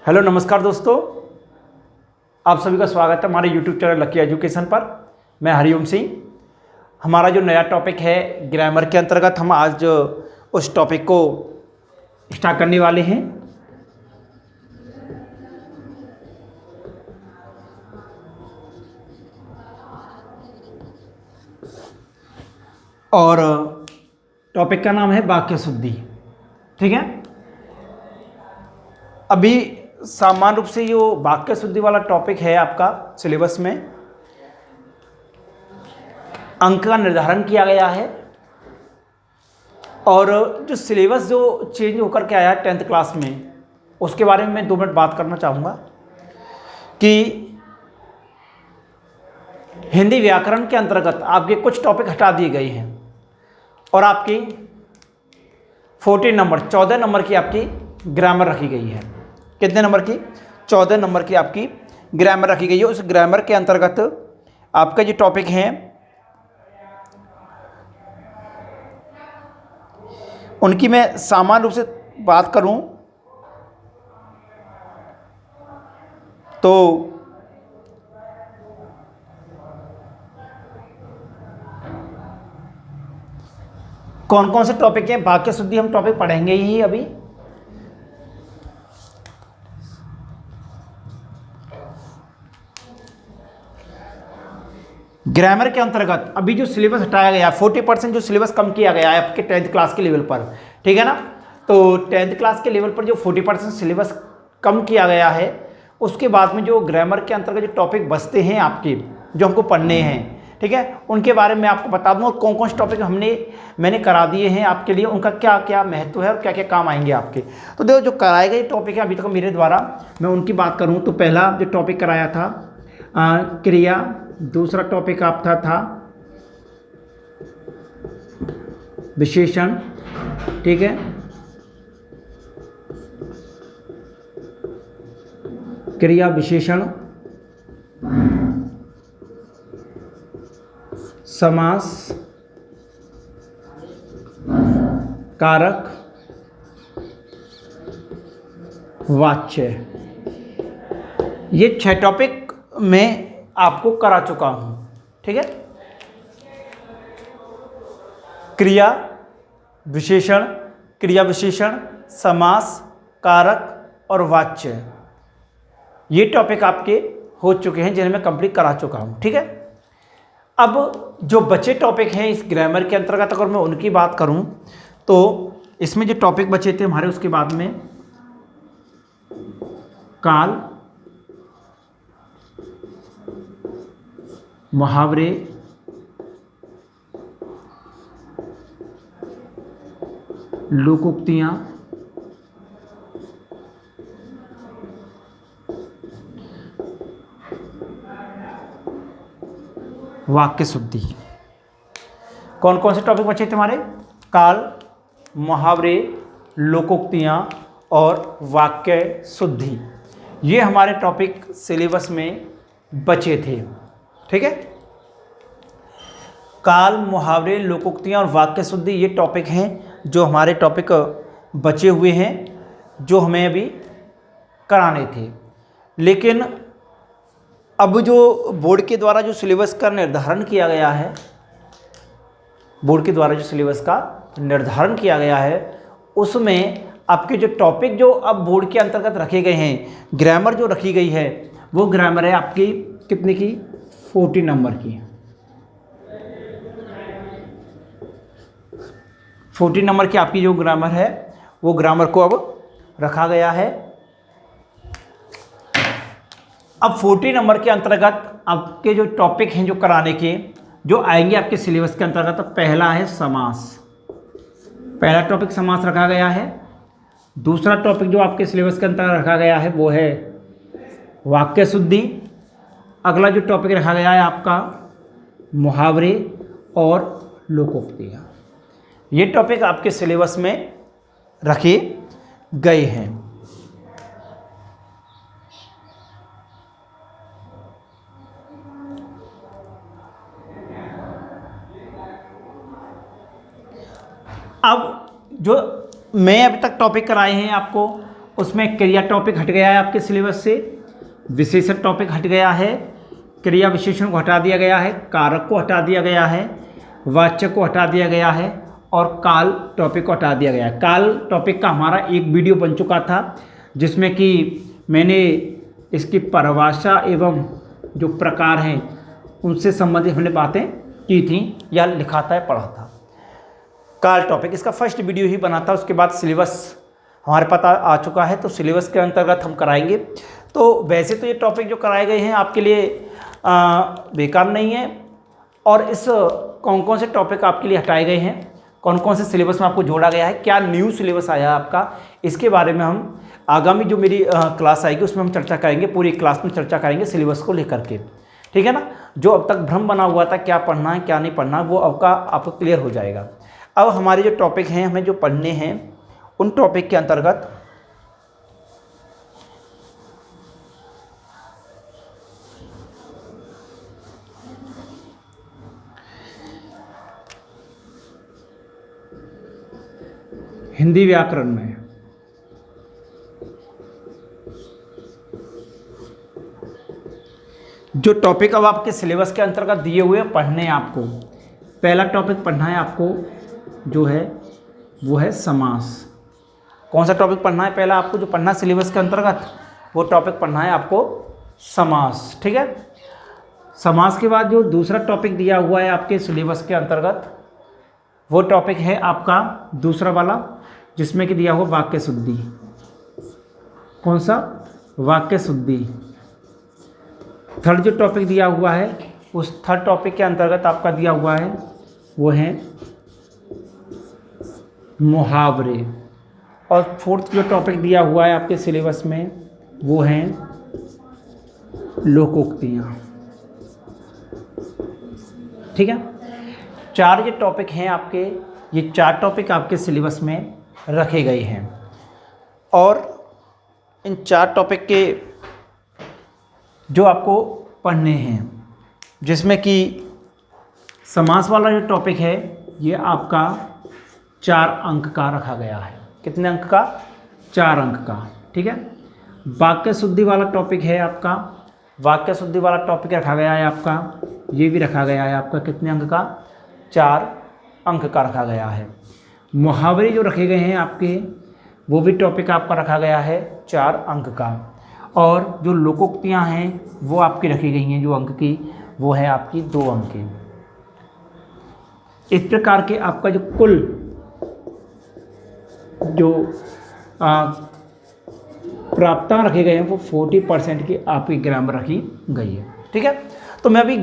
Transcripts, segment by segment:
Hello नमस्कार दोस्तों, आप सभी का स्वागत है हमारे यूट्यूब चैनल लकी एजुकेशन पर। मैं हरिओम सिंह। हमारा जो नया टॉपिक है ग्रामर के अंतर्गत हम आज उस टॉपिक को स्टार्ट करने वाले हैं। और टॉपिक का नाम है वाक्य शुद्धि। ठीक है, अभी सामान्य रूप से जो वाक्य शुद्धि वाला टॉपिक है आपका सिलेबस में अंक का निर्धारण किया गया है। और जो सिलेबस जो चेंज होकर के आया है 10th क्लास में, उसके बारे में मैं 2 मिनट बात करना चाहूँगा कि हिंदी व्याकरण के अंतर्गत आपके कुछ टॉपिक हटा दिए गए हैं और आपकी 14 नंबर की आपकी ग्रामर रखी गई है। कितने नंबर की? 14 नंबर की आपकी ग्रामर रखी गई है। उस ग्रामर के अंतर्गत आपका जो टॉपिक हैं उनकी मैं सामान्य रूप से बात करूं तो कौन कौन से टॉपिक हैं, वाक्य शुद्धि हम टॉपिक पढ़ेंगे ही अभी। ग्रामर के अंतर्गत अभी जो सिलेबस हटाया गया 40% जो सिलेबस कम किया गया है आपके 10th क्लास के लेवल पर, ठीक है ना। तो 10th क्लास के लेवल पर जो 40% सिलेबस कम किया गया है, उसके बाद में जो ग्रामर के अंतर्गत जो टॉपिक बचते हैं आपके, जो हमको पढ़ने हैं, ठीक है, उनके बारे में आपको बता दूँ। और कौन कौन से टॉपिक मैंने करा दिए हैं आपके लिए, उनका क्या क्या महत्व है और क्या क्या काम आएंगे आपके। तो देखो, जो कराए गए टॉपिक है अभी तक मेरे द्वारा, मैं उनकी बात करूँ तो पहला जो टॉपिक कराया था क्रिया, दूसरा टॉपिक आपका था विशेषण, ठीक है, क्रिया विशेषण, समास, कारक, वाच्य। ये 6 टॉपिक मैं आपको करा चुका हूं, ठीक है। क्रिया विशेषण, समास, कारक और वाच्य, ये टॉपिक आपके हो चुके हैं जिन्हें मैं कंप्लीट करा चुका हूं, ठीक है। अब जो बचे टॉपिक हैं इस ग्रामर के अंतर्गत, अगर मैं उनकी बात करूं तो इसमें जो टॉपिक बचे थे हमारे, उसके बाद में काल, मुहावरे, लोकोक्तियां, वाक्य शुद्धि। कौन कौन से टॉपिक बचे थे हमारे? काल, मुहावरे, लोकोक्तियां और वाक्य शुद्धि, ये हमारे टॉपिक सिलेबस में बचे थे, ठीक है। काल, मुहावरे, लोकोक्तियां और वाक्य शुद्धि, ये टॉपिक हैं जो हमारे टॉपिक बचे हुए हैं, जो हमें अभी कराने थे। लेकिन अब जो बोर्ड के द्वारा जो सिलेबस का निर्धारण किया गया है, उसमें आपके जो टॉपिक जो अब बोर्ड के अंतर्गत रखे गए हैं, ग्रामर जो रखी गई है, वो ग्रामर है आपकी कितने की? 40 नंबर की। 40 नंबर की आपकी जो ग्रामर है, वो ग्रामर को अब रखा गया है। अब 40 नंबर के अंतर्गत आपके जो टॉपिक हैं जो कराने के, जो आएंगे आपके सिलेबस के अंतर्गत, तो पहला है समास। पहला टॉपिक समास रखा गया है। दूसरा टॉपिक जो आपके सिलेबस के अंतर्गत रखा गया है वो है वाक्य शुद्धि। अगला जो टॉपिक रखा गया है आपका मुहावरे और लोकोक्तियां। ये टॉपिक आपके सिलेबस में रखे गए हैं। अब जो मैं अभी तक टॉपिक कराए हैं आपको, उसमें क्रिया टॉपिक हट गया है आपके सिलेबस से, विशेषण टॉपिक हट गया है, क्रिया विशेषण को हटा दिया गया है, कारक को हटा दिया गया है, वाचक को हटा दिया गया है और काल टॉपिक को हटा दिया गया है। काल टॉपिक का हमारा एक वीडियो बन चुका था जिसमें कि मैंने इसकी परिभाषा एवं जो प्रकार हैं उनसे संबंधित हमने बातें की थी या लिखा था या पढ़ा था। काल टॉपिक इसका फर्स्ट वीडियो ही बना था, उसके बाद सिलेबस हमारे पास आ चुका है, तो सिलेबस के अंतर्गत हम कराएंगे। तो वैसे तो ये टॉपिक जो कराए गए हैं आपके लिए बेकार नहीं है, और इस कौन कौन से टॉपिक आपके लिए हटाए गए हैं, कौन कौन से सिलेबस में आपको जोड़ा गया है, क्या न्यू सिलेबस आया है आपका, इसके बारे में हम आगामी जो मेरी क्लास आएगी उसमें हम चर्चा करेंगे, पूरी क्लास में चर्चा करेंगे सिलेबस को लेकर के, ठीक है ना। जो अब तक भ्रम बना हुआ था क्या पढ़ना है क्या नहीं पढ़ना, वो आपको क्लियर हो जाएगा। अब हमारे जो टॉपिक हैं हमें जो पढ़ने हैं उन टॉपिक के अंतर्गत हिंदी व्याकरण में जो टॉपिक अब आपके सिलेबस के अंतर्गत दिए हुए पढ़ने हैं आपको, पहला टॉपिक पढ़ना है आपको जो है वो है समास। कौन सा टॉपिक पढ़ना है पहला आपको जो पढ़ना है सिलेबस के अंतर्गत, वो टॉपिक पढ़ना है आपको समास, ठीक है। समास के बाद जो दूसरा टॉपिक दिया हुआ है आपके सिलेबस के अंतर्गत वो टॉपिक है आपका दूसरा वाला जिसमें कि दिया हुआ वाक्य शुद्धि। कौन सा? वाक्य शुद्धि। थर्ड जो टॉपिक दिया हुआ है उस थर्ड टॉपिक के अंतर्गत आपका दिया हुआ है वो है मुहावरे। और फोर्थ जो टॉपिक दिया हुआ है आपके सिलेबस में वो हैं लोकोक्तियाँ, ठीक है। चार ये टॉपिक हैं आपके, ये चार टॉपिक आपके सिलेबस में रखे गए हैं और इन चार टॉपिक के जो आपको पढ़ने हैं जिसमें कि समास वाला जो टॉपिक है ये आपका 4 अंक का रखा गया है। कितने अंक का? 4 अंक का, ठीक है। वाक्य शुद्धि वाला टॉपिक है आपका, वाक्य शुद्धि वाला टॉपिक रखा गया है आपका, ये भी रखा गया है आपका कितने अंक का? 4 अंक का रखा गया है। मुहावरे जो रखे गए हैं आपके वो भी टॉपिक आपका रखा गया है 4 अंक का। और जो लोकोक्तियाँ हैं वो आपकी रखी गई हैं जो अंक की, वो है आपकी 2 अंक की। इस प्रकार के आपका जो कुल जो प्राप्तांक रखे गए हैं वो 40% की आपकी ग्रामर रखी गई है, ठीक है। तो मैं अभी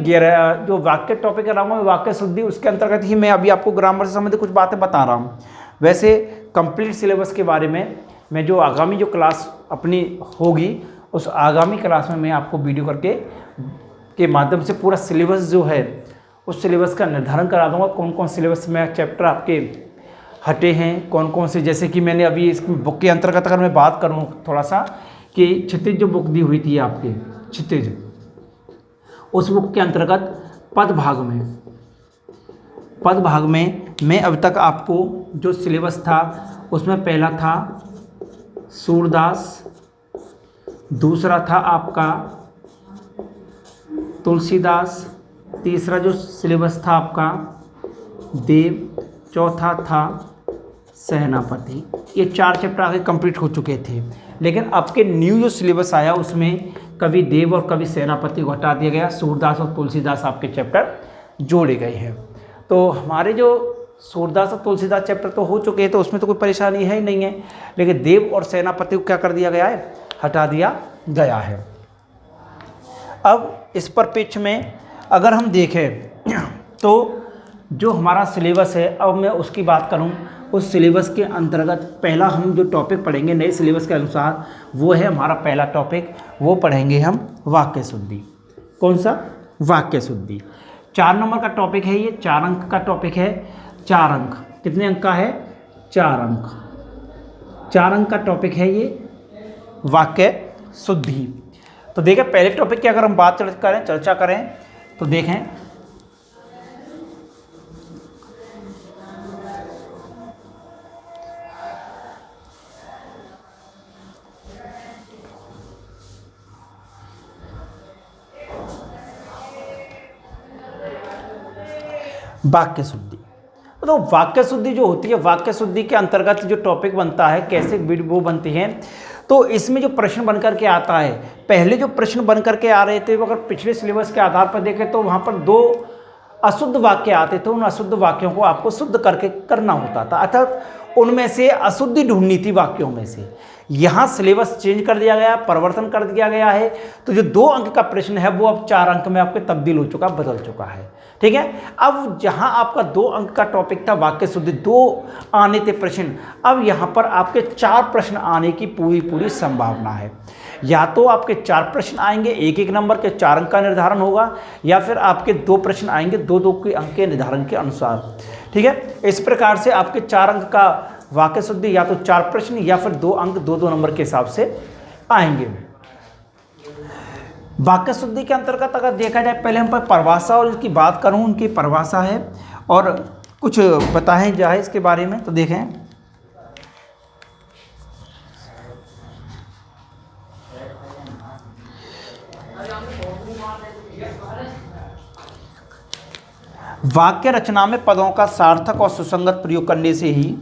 जो वाक्य टॉपिक कर रहा हूँ वाक्य शुद्धि, उसके अंतर्गत ही मैं अभी आपको ग्रामर से संबंधित कुछ बातें बता रहा हूँ। वैसे कंप्लीट सिलेबस के बारे में मैं जो आगामी जो क्लास अपनी होगी उस आगामी क्लास में मैं आपको वीडियो के माध्यम से पूरा सिलेबस जो है उस सिलेबस का निर्धारण करा दूँगा। कौन कौन सिलेबस में चैप्टर आपके हटे हैं, कौन कौन से, जैसे कि मैंने अभी इस बुक के अंतर्गत अगर मैं बात करूँ थोड़ा सा कि क्षितिज जो बुक दी हुई थी आपके क्षितिज, उस बुक के अंतर्गत पद भाग में मैं अब तक आपको जो सिलेबस था उसमें पहला था सूरदास, दूसरा था आपका तुलसीदास, तीसरा जो सिलेबस था आपका देव, चौथा था सेनापति। ये 4 चैप्टर आगे कंप्लीट हो चुके थे, लेकिन आपके न्यू जो सिलेबस आया उसमें कवि देव और कवि सेनापति को हटा दिया गया, सूरदास और तुलसीदास आपके चैप्टर जोड़े गए हैं। तो हमारे जो सूरदास और तुलसीदास चैप्टर तो हो चुके हैं तो उसमें तो कोई परेशानी है ही नहीं है, लेकिन देव और सेनापति को क्या कर दिया गया है? हटा दिया गया है। अब इस परिप्रेक्ष्य में अगर हम देखें तो जो हमारा सिलेबस है, अब मैं उसकी बात करूं, उस सिलेबस के अंतर्गत पहला हम जो टॉपिक पढ़ेंगे नए सिलेबस के अनुसार वो है हमारा पहला टॉपिक, वो पढ़ेंगे हम वाक्य शुद्धि। कौन सा? वाक्य शुद्धि। 4 नंबर का टॉपिक है ये, 4 अंक का टॉपिक है। 4 अंक, कितने अंक का है? 4 अंक। 4 अंक का टॉपिक है ये वाक्य शुद्धि। तो देखें पहले टॉपिक की अगर हम बात चर्चा करें तो देखें वाक्य शुद्धि। तो वाक्य शुद्धि जो होती है, वाक्य शुद्धि के अंतर्गत जो टॉपिक बनता है, कैसे वो बनती है, तो इसमें जो प्रश्न बनकर के आता है, पहले जो प्रश्न बनकर के आ रहे थे वो अगर पिछले सिलेबस के आधार पर देखें तो वहाँ पर 2 अशुद्ध वाक्य आते थे। उन अशुद्ध वाक्यों को आपको शुद्ध करके करना होता था, अर्थात उनमें से अशुद्धि ढूंढनी थी वाक्यों में से। यहाँ सिलेबस चेंज कर दिया गया, परिवर्तन कर दिया गया है, तो जो 2 अंक का प्रश्न है वो अब 4 अंक में आपके तब्दील हो चुका, बदल चुका है। ठीक है, अब जहाँ आपका 2 अंक का टॉपिक था वाक्य शुद्धि, 2 आने थे प्रश्न, अब यहाँ पर आपके 4 प्रश्न आने की पूरी संभावना है। या तो आपके 4 प्रश्न आएंगे, 1-1 नंबर के 4 अंक का निर्धारण होगा, या फिर आपके 2 प्रश्न आएंगे 2-2 के अंक के निर्धारण के अनुसार। ठीक है, इस प्रकार से आपके 4 अंक का वाक्य शुद्धि या तो 4 प्रश्न या फिर 2 अंक 2-2 नंबर के हिसाब से आएंगे। वाक्य शुद्धि के अंतर्गत अगर देखा जाए, पहले हम पर परिभाषा और इसकी बात करूं, उनकी परिभाषा है और कुछ बताएं जाए इसके बारे में। तो देखें, वाक्य रचना में पदों का सार्थक और सुसंगत प्रयोग करने से ही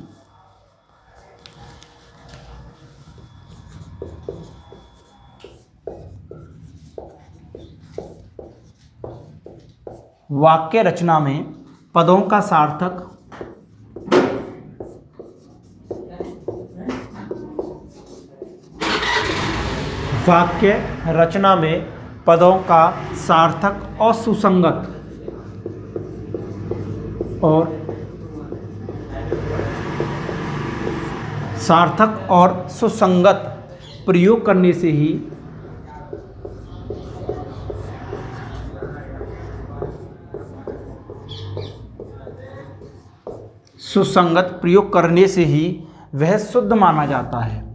वाक्य रचना में पदों का सार्थक वाक्य रचना में पदों का सार्थक और सुसंगत प्रयोग करने से ही सुसंगत प्रयोग करने से ही वह शुद्ध माना जाता है।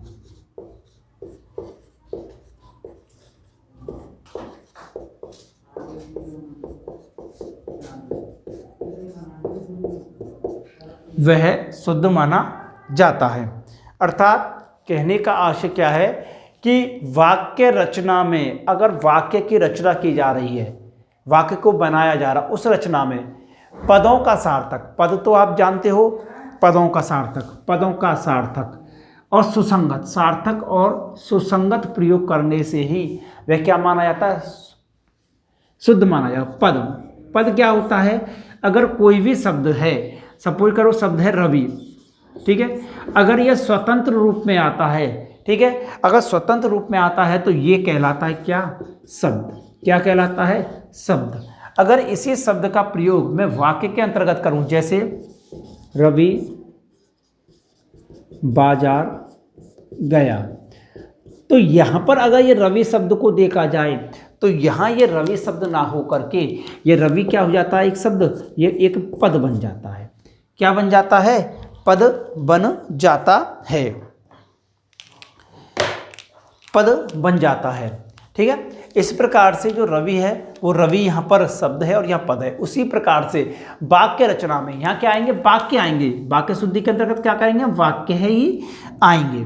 वह शुद्ध माना जाता है। अर्थात कहने का आशय क्या है कि वाक्य रचना में अगर वाक्य की रचना की जा रही है, वाक्य को बनाया जा रहा, उस रचना में पदों का सार्थक, पद तो आप जानते हो, पदों का सार्थक और सुसंगत, सार्थक और सुसंगत प्रयोग करने से ही वह क्या माना जाता है, शुद्ध माना जाता है। पद क्या होता है, अगर कोई भी शब्द है, सपोज करो शब्द है रवि, ठीक है, अगर यह स्वतंत्र रूप में आता है, ठीक है, अगर स्वतंत्र रूप में आता है तो ये कहलाता है क्या, शब्द। क्या कहलाता है, शब्द। अगर इसी शब्द का प्रयोग मैं वाक्य के अंतर्गत करूं, जैसे रवि बाजार गया, तो यहां पर अगर ये रवि शब्द को देखा जाए तो यहाँ ये रवि शब्द ना हो करके ये रवि क्या हो जाता है, एक शब्द, ये एक पद बन जाता है। क्या बन जाता है, पद बन जाता है, पद बन जाता है। ठीक है, इस प्रकार से जो रवि है वो रवि यहाँ पर शब्द है और यहाँ पद है। उसी प्रकार से वाक्य रचना में यहाँ क्या आएंगे, वाक्य आएंगे। वाक्य शुद्धि के अंतर्गत क्या करेंगे, वाक्य है ही आएंगे।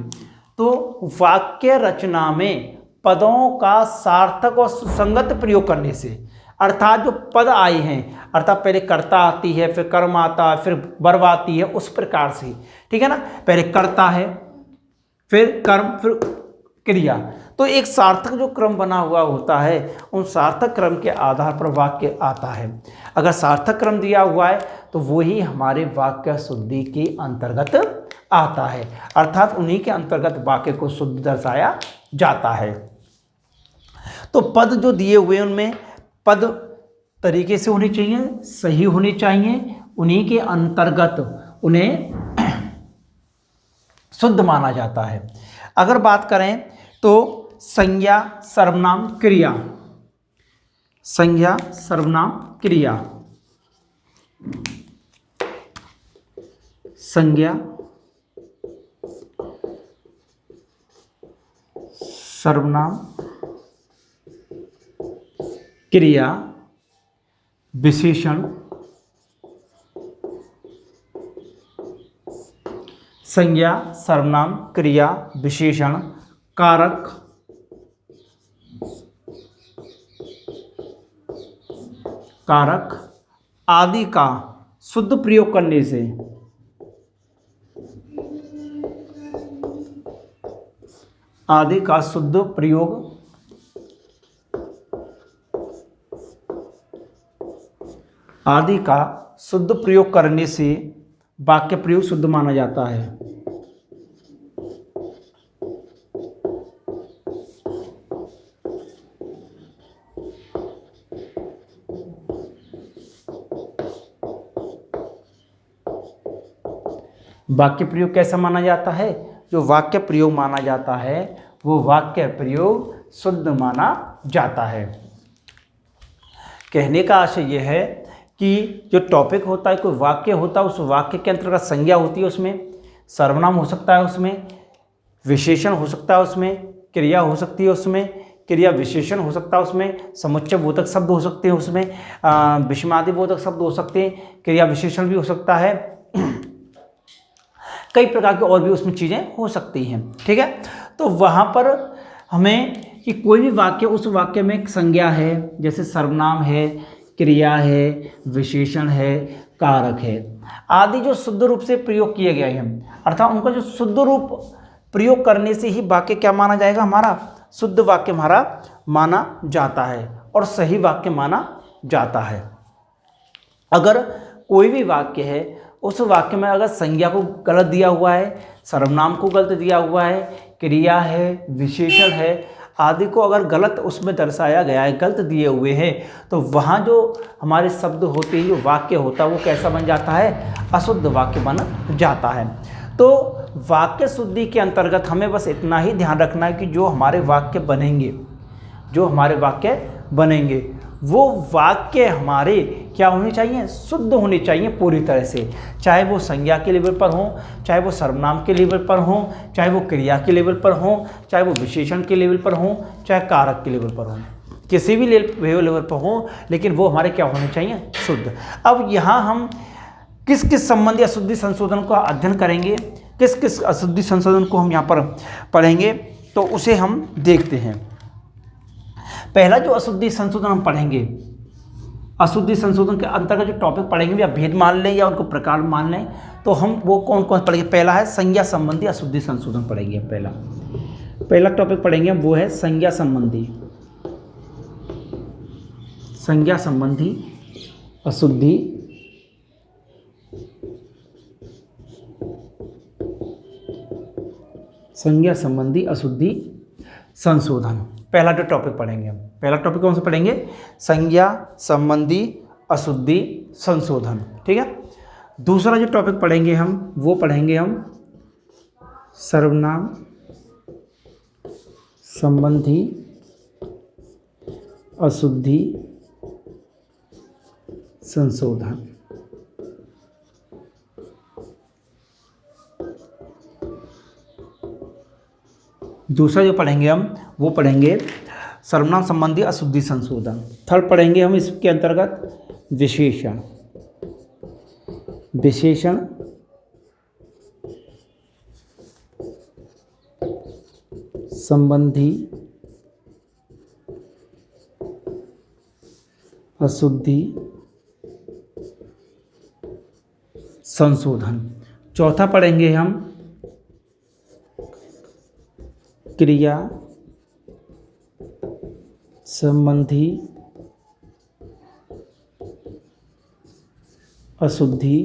तो वाक्य रचना में पदों का सार्थक और सुसंगत प्रयोग करने से, अर्थात जो पद आए हैं, अर्थात पहले कर्ता आती है, फिर कर्म आता है, फिर वर्ब आती है, उस प्रकार से, ठीक है ना, पहले कर्ता है, फिर कर्म, फिर क्रिया, तो एक सार्थक जो क्रम बना हुआ होता है, उन सार्थक क्रम के आधार पर वाक्य आता है। अगर सार्थक क्रम दिया हुआ है तो वही हमारे वाक्य शुद्धि के अंतर्गत आता है, अर्थात उन्हीं के अंतर्गत वाक्य को शुद्ध दर्शाया जाता है। तो पद जो दिए हुए उनमें पद तरीके से होने चाहिए, सही होने चाहिए, उन्हीं के अंतर्गत उन्हें शुद्ध माना जाता है। अगर बात करें तो संज्ञा सर्वनाम क्रिया, संज्ञा सर्वनाम क्रिया, संज्ञा सर्वनाम क्रिया विशेषण, संज्ञा सर्वनाम क्रिया विशेषण कारक, कारक आदि का शुद्ध प्रयोग करने से, आदि का शुद्ध प्रयोग, आदि का शुद्ध प्रयोग करने से वाक्य प्रयोग शुद्ध माना जाता है। वाक्य प्रयोग कैसा माना जाता है? जो वाक्य प्रयोग माना जाता है वो वाक्य प्रयोग शुद्ध माना जाता है। कहने का आशय यह है कि जो टॉपिक होता है, कोई वाक्य होता है, उस वाक्य के अंतर्गत संज्ञा होती है, उसमें सर्वनाम हो सकता है, उसमें विशेषण हो सकता है, उसमें क्रिया हो सकती है, उसमें क्रिया विशेषण हो सकता है, उसमें समुच्चय बोधक शब्द हो सकते हैं, उसमें विषमादि बोधक शब्द हो सकते हैं, क्रिया विशेषण भी हो सकता है, कई प्रकार की और भी उसमें चीज़ें हो सकती हैं। ठीक है, तो वहाँ पर हमें कि कोई भी वाक्य, उस वाक्य में एक संज्ञा है, जैसे सर्वनाम है, क्रिया है, विशेषण है, कारक है, आदि जो शुद्ध रूप से प्रयोग किए गए हैं, अर्थात उनका जो शुद्ध रूप प्रयोग करने से ही वाक्य क्या माना जाएगा? हमारा शुद्ध वाक्य हमारा माना जाता है और सही वाक्य माना जाता है। अगर कोई भी वाक्य है, उस वाक्य में अगर संज्ञा को गलत दिया हुआ है, सर्वनाम को गलत दिया हुआ है, क्रिया है, विशेषण है आदि को अगर गलत उसमें दर्शाया गया है, गलत दिए हुए हैं, तो वहाँ जो हमारे शब्द होते हैं, जो वाक्य होता है, वो कैसा बन जाता है? अशुद्ध वाक्य बन जाता है। तो वाक्य शुद्धि के अंतर्गत हमें बस इतना ही ध्यान रखना है कि जो हमारे वाक्य बनेंगे, जो हमारे वाक्य बनेंगे वो वाक्य हमारे क्या होने चाहिए? शुद्ध होने चाहिए पूरी तरह से, चाहे वो संज्ञा के लेवल पर हो, चाहे वो सर्वनाम के लेवल पर हो, चाहे वो क्रिया के लेवल पर हो, चाहे वो विशेषण के लेवल पर हो, चाहे कारक के लेवल पर हो, किसी भी लेवल पर हो, लेकिन वो हमारे क्या होने चाहिए? शुद्ध। अब यहाँ हम किस किस संबंधी अशुद्धि संशोधन का अध्ययन करेंगे, किस किस अशुद्धि संशोधन को हम यहाँ पर पढ़ेंगे, तो उसे हम देखते हैं। पहला जो अशुद्धि संशोधन हम पढ़ेंगे, अशुद्धि संशोधन के अंतर्गत जो टॉपिक पढ़ेंगे, या भेद मान लें या उनको प्रकार मान लें, तो हम वो कौन कौन पढ़ेंगे? पहला है संज्ञा संबंधी अशुद्धि संशोधन पढ़ेंगे। पहला टॉपिक पढ़ेंगे हम, वो है संज्ञा संबंधी अशुद्धि संज्ञा संबंधी अशुद्धि संशोधन। पहला जो टॉपिक पढ़ेंगे हम, पहला टॉपिक कौन सा पढ़ेंगे? संज्ञा संबंधी अशुद्धि संशोधन। ठीक है। दूसरा जो टॉपिक पढ़ेंगे हम, वो पढ़ेंगे हम सर्वनाम संबंधी अशुद्धि संशोधन। दूसरा जो पढ़ेंगे हम, वो पढ़ेंगे सर्वनाम संबंधी अशुद्धि संशोधन। थर्ड पढ़ेंगे हम इसके अंतर्गत विशेषण संबंधी अशुद्धि संशोधन। चौथा पढ़ेंगे हम क्रिया संबंधी अशुद्धि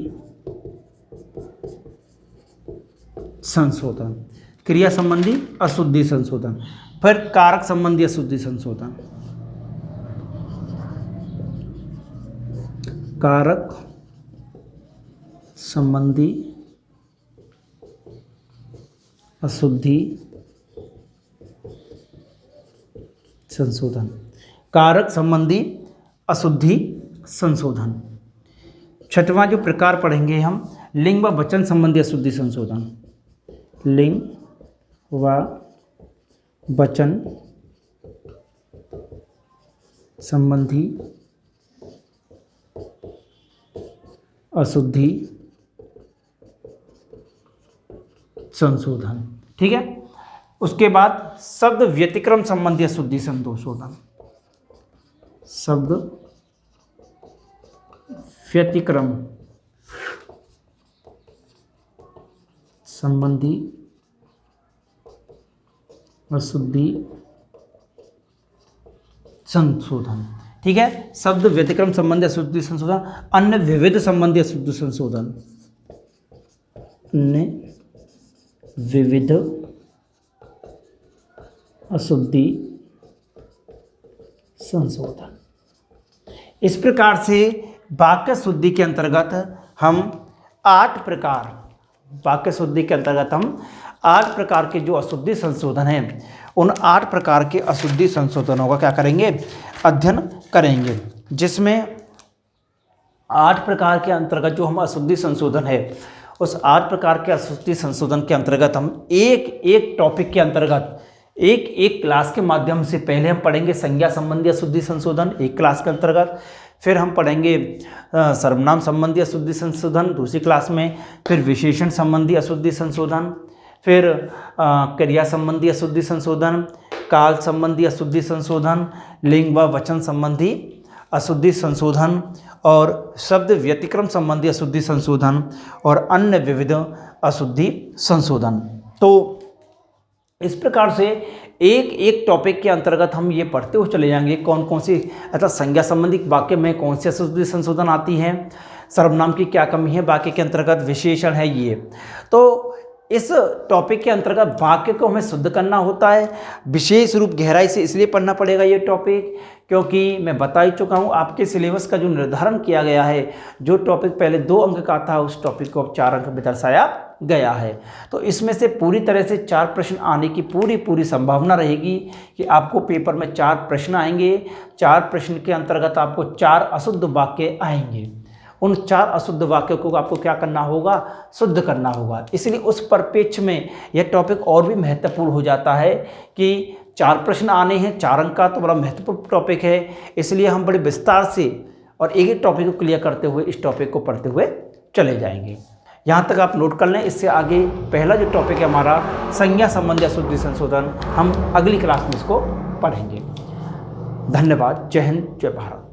संशोधन। क्रिया संबंधी अशुद्धि संशोधन। फिर कारक संबंधी अशुद्धि संशोधन। कारक संबंधी अशुद्धि संशोधन। कारक संबंधी अशुद्धि संशोधन। छठवां जो प्रकार पढ़ेंगे हम, लिंग व वचन संबंधी अशुद्धि संशोधन। लिंग व वचन संबंधी अशुद्धि संशोधन। ठीक है। उसके बाद शब्द व्यतिक्रम संबंधी अशुद्धि संशोधन। शब्द व्यतिक्रम संबंधी अशुद्धि संशोधन। ठीक है, शब्द व्यतिक्रम संबंधी अशुद्धि संशोधन, अन्य विविध संबंधी अशुद्धि संशोधन, अन्य विविध अशुद्धि संशोधन। इस प्रकार से वाक्य शुद्धि के अंतर्गत हम 8 प्रकार, वाक्य शुद्धि के अंतर्गत हम 8 प्रकार के जो अशुद्धि संशोधन हैं, उन 8 प्रकार के अशुद्धि संशोधनों का क्या करेंगे, अध्ययन करेंगे। जिसमें 8 प्रकार के अंतर्गत जो हम अशुद्धि संशोधन है, उस 8 प्रकार के अशुद्धि संशोधन के अंतर्गत हम एक एक टॉपिक के अंतर्गत एक एक क्लास के माध्यम से पहले हम पढ़ेंगे संज्ञा संबंधी अशुद्धि संशोधन एक क्लास के अंतर्गत, फिर हम पढ़ेंगे सर्वनाम संबंधी अशुद्धि संशोधन दूसरी क्लास में, फिर विशेषण संबंधी अशुद्धि संशोधन, फिर क्रिया संबंधी अशुद्धि संशोधन, काल संबंधी अशुद्धि संशोधन, लिंग व वचन संबंधी अशुद्धि संशोधन, और शब्द व्यतिक्रम संबंधी अशुद्धि संशोधन, और अन्य विविध अशुद्धि संशोधन। तो इस प्रकार से एक एक टॉपिक के अंतर्गत हम ये पढ़ते हुए चले जाएंगे कौन कौन सी, अर्थात संज्ञा संबंधी वाक्य में कौन सी अशुद्धि संशोधन आती है, सर्वनाम की क्या कमी है वाक्य के अंतर्गत, विशेषण है ये। तो इस टॉपिक के अंतर्गत वाक्य को हमें शुद्ध करना होता है, विशेष रूप गहराई से इसलिए पढ़ना पड़ेगा ये टॉपिक, क्योंकि मैं बता ही चुका हूँ आपके सिलेबस का जो निर्धारण किया गया है, जो टॉपिक पहले 2 अंक का था उस टॉपिक को अब 4 अंक में दर्शाया गया है। तो इसमें से पूरी तरह से 4 प्रश्न आने की पूरी संभावना रहेगी कि आपको पेपर में 4 प्रश्न आएंगे। 4 प्रश्न के अंतर्गत आपको 4 अशुद्ध वाक्य आएंगे। उन 4 अशुद्ध वाक्यों को आपको क्या करना होगा, शुद्ध करना होगा। इसलिए उस परिप्रेक्ष्य में यह टॉपिक और भी महत्वपूर्ण हो जाता है कि 4 प्रश्न आने हैं, 4 अंक का तो बड़ा महत्वपूर्ण टॉपिक है। इसलिए हम बड़े विस्तार से और एक एक टॉपिक को क्लियर करते हुए इस टॉपिक को पढ़ते हुए चले जाएंगे। यहाँ तक आप नोट कर लें। इससे आगे पहला जो टॉपिक है हमारा संज्ञा संबंधी अशुद्धि संशोधन, हम अगली क्लास में इसको पढ़ेंगे। धन्यवाद। जय हिंद, जय भारत।